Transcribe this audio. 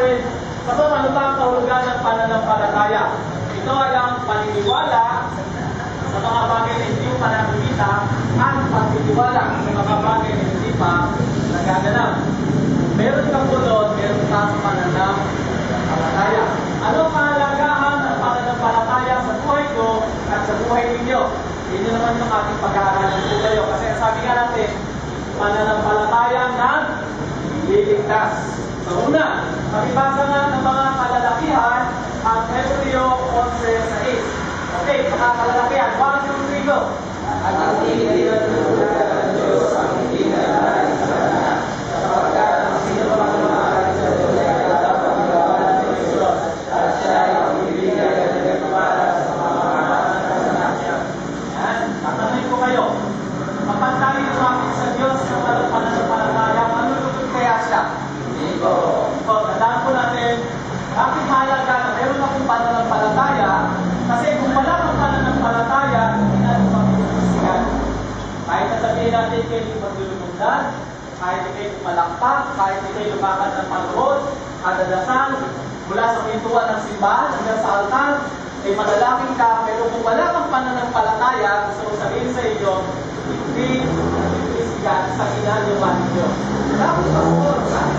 natin, kapag ano ba ang kahulugan ng pananampalataya? Ito ay ang paniniwala sa mga bagay na hindi pa nakikita at pagtitiwala sa mga bagay na hindi pa nagaganap. Meron kang bulod, meron kang pananampalataya. Ano ang kahalagahan ng pananampalataya sa buhay ko at sa buhay ninyo? Hindi naman yung ating pag-aaralan po kayo. Kasi sabi nga natin, pananampalataya na liligtas. Sa una, makibasa nga ng mga kalalakihan ang Hebreo 11:6. Okay, mga kalalakihan, 1, 2, 3, go! At ang tinigilan ng Diyos ang hindi na nais sa kanya, sapagkat ang sino pa kumakain sa Diyos ay dapat magawa ng Diyos, at siya ay magbibigay ng nagpapala sa mga kasalanan niya. Yan, tatanungin ko kayo, kapag tayo lumapit sa Diyos ng pananampalataya, manulugod kaya siya? Hindi ko. So, tandaan po natin, bakit mahalaga na meron akong pananampalataya? Kasi kung wala kang pananampalataya, hindi natin magbibigyan. Kahit nasabihin natin kayo maglulumundan, kahit kayo malakpak, kahit kayo lumakad ng pagod, kadadasan, mula sa pintuan ng simbahan hanggang sa altar, ay madalangin ka, pero kung wala kang pananampalataya, gusto ko sabihin sa iyo, hindi nagbibigyan sa ginagawa ninyo. Tapos, pastor, saan